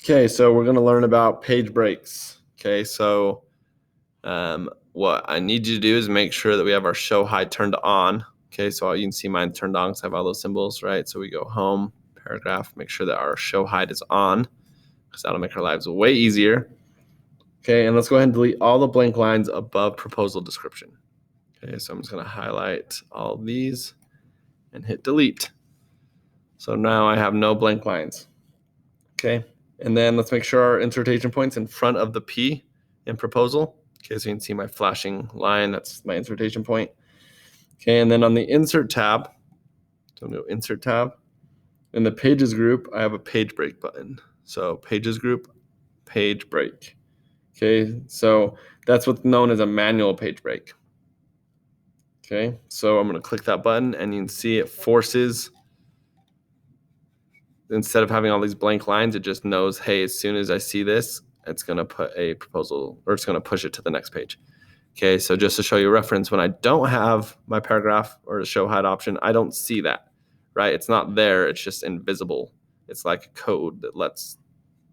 Okay, so we're going to learn about page breaks. Okay, so what I need you to do is make sure that we have our show hide turned on. Okay, so you can see mine turned on because I have all those symbols, right? So we go home, paragraph, make sure that our show hide is on because that'll make our lives way easier. Okay, and let's go ahead and delete all the blank lines above proposal description. Okay, so I'm just going to highlight all these and hit delete. So now I have no blank lines. Okay, and then let's make sure our insertion point's in front of the P in proposal. Okay, so you can see my flashing line, that's my insertion point. Okay, and then on the insert tab, so I'm going to insert tab. In the pages group, I have a page break button. So pages group, page break. Okay, so that's what's known as a manual page break. Okay, so I'm going to click that button and you can see it forces, instead of having all these blank lines, it just knows, hey, as soon as I see this, it's going to put a proposal, or it's going to push it to the next page. Okay, so just to show you a reference, when I don't have my paragraph or the show hide option, I don't see that, right? It's not there, it's just invisible. It's like a code that lets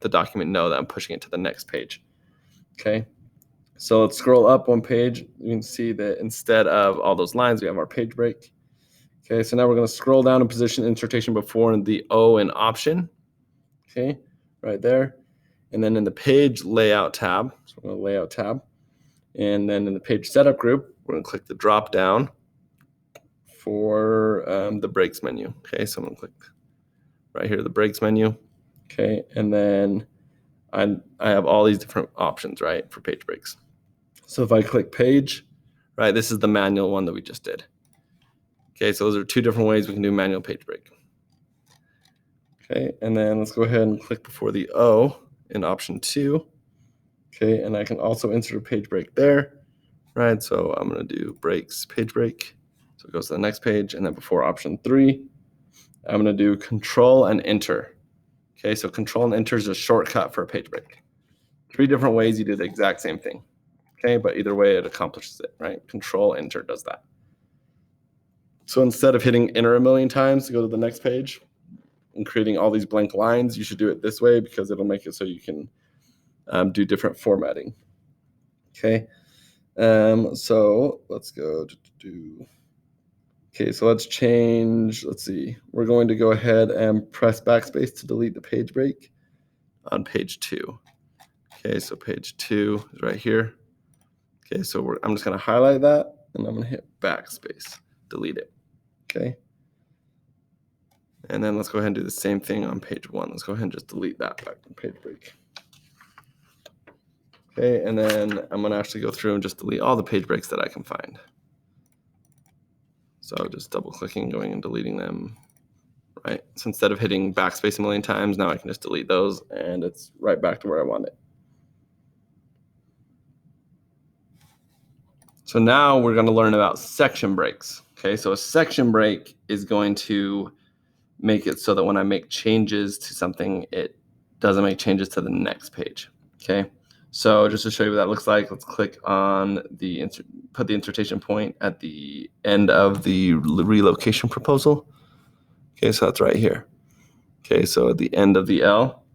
the document know that I'm pushing it to the next page. Okay, so let's scroll up one page. You can see that instead of all those lines, we have our page break. Okay, so now we're going to scroll down and position insertion before the O in option. Okay, right there. And then in the page layout tab, so we're going to layout tab. And then in the page setup group, we're going to click the drop down for the breaks menu. Okay, so I'm going to click right here, the breaks menu. Okay, and then I have all these different options, right, for page breaks. So if I click page, right, this is the manual one that we just did. Okay, so those are two different ways we can do manual page break. Okay, and then let's go ahead and click before the O in option 2. Okay, and I can also insert a page break there, right? So I'm going to do breaks, page break. So it goes to the next page, and then before option 3, I'm going to do control and enter. Okay, so control and enter is a shortcut for a page break. 3 different ways you do the exact same thing. Okay, but either way it accomplishes it, right? Control enter does that. So instead of hitting enter a million times to go to the next page and creating all these blank lines, you should do it this way because it'll make it so you can do different formatting. Okay, so let's go to okay, so let's change, let's see. We're going to go ahead and press backspace to delete the page break on page 2. Okay, so page 2 is right here. Okay, so I'm just going to highlight that and I'm going to hit backspace, delete it. Okay. And then let's go ahead and do the same thing on page 1. Let's go ahead and just delete that back from page break. Okay, and then I'm going to actually go through and just delete all the page breaks that I can find. So just double clicking, going and deleting them, right? So instead of hitting backspace a million times, now I can just delete those and it's right back to where I want it. So now we're going to learn about section breaks. Okay, so a section break is going to make it so that when I make changes to something, it doesn't make changes to the next page. Okay, so just to show you what that looks like, let's click on the put the insertion point at the end of the relocation proposal. Okay, so that's right here. Okay, so at the end of the L,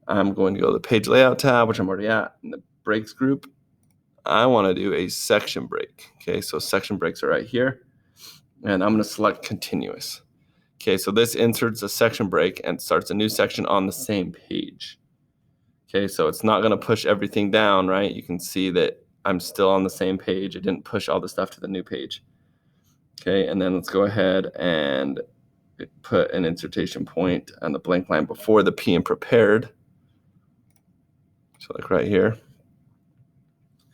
I'm going to go to the page layout tab, which I'm already at, in the breaks group. I want to do a section break. Okay, so section breaks are right here, and I'm going to select continuous. Okay, so this inserts a section break and starts a new section on the same page. Okay, so it's not going to push everything down, right? You can see that I'm still on the same page. It didn't push all the stuff to the new page. Okay, and then let's go ahead and put an insertion point on the blank line before the P in prepared. So like right here.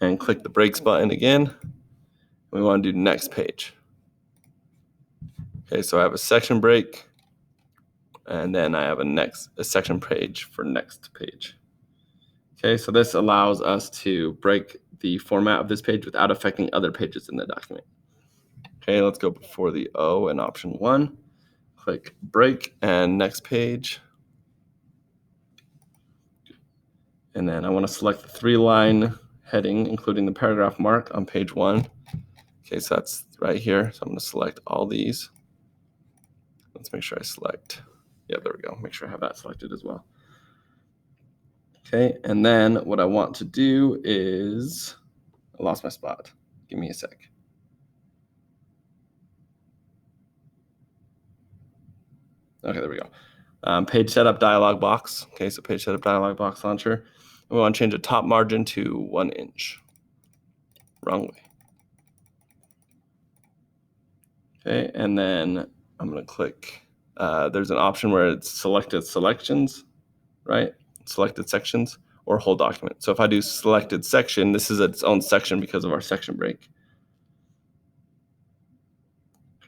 And click the breaks button again. We want to do next page. Okay, so I have a section break, and then I have a section page for next page. Okay, so this allows us to break the format of this page without affecting other pages in the document. Okay, let's go before the O in option 1. Click break and next page. And then I want to select the 3-line heading, including the paragraph mark on page 1. Okay, so that's right here. So I'm going to select all these. Let's make sure I select, yeah, there we go. Make sure I have that selected as well. Okay, and then what I want to do is, I lost my spot. Give me a sec. Okay, there we go. Page setup dialog box. Okay, so page setup dialog box launcher. We want to change the top margin to 1 inch. Wrong way. Okay, and then I'm going to click. There's an option where it's selected selections, right? Selected sections or whole document. So if I do selected section, this is its own section because of our section break.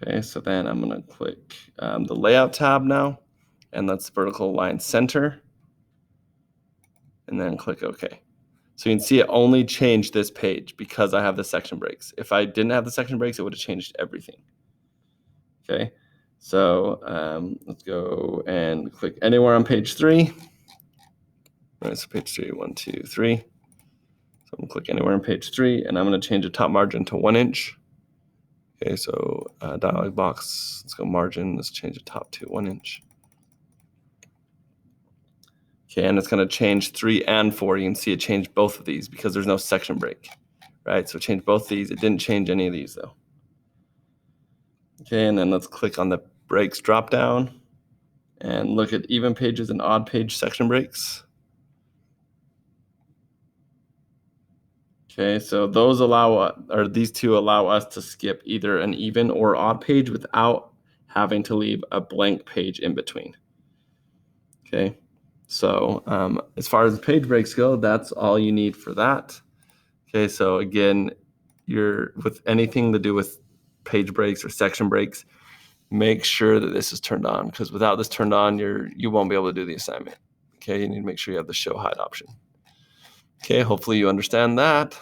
Okay, so then I'm going to click the layout tab now, and that's vertical line center, and then click OK. So you can see it only changed this page because I have the section breaks. If I didn't have the section breaks, it would have changed everything. Okay, so let's go and click anywhere on page 3. All right, so page 3, 1, 2, 3. So I'm gonna click anywhere on page 3, and I'm gonna change the top margin to 1 inch. Okay, so dialog box, let's go margin, let's change the top to 1 inch. Okay, and it's gonna change 3 and 4. You can see it changed both of these because there's no section break, right? So change both these. It didn't change any of these though. Okay, and then let's click on the breaks drop down and look at even pages and odd page section breaks. Okay, so those these two allow us to skip either an even or odd page without having to leave a blank page in between. Okay, so as far as page breaks go, that's all you need for that. Okay, so again, with anything to do with page breaks or section breaks, make sure that this is turned on, because without this turned on, you won't be able to do the assignment. Okay, you need to make sure you have the show hide option. Okay, hopefully you understand that.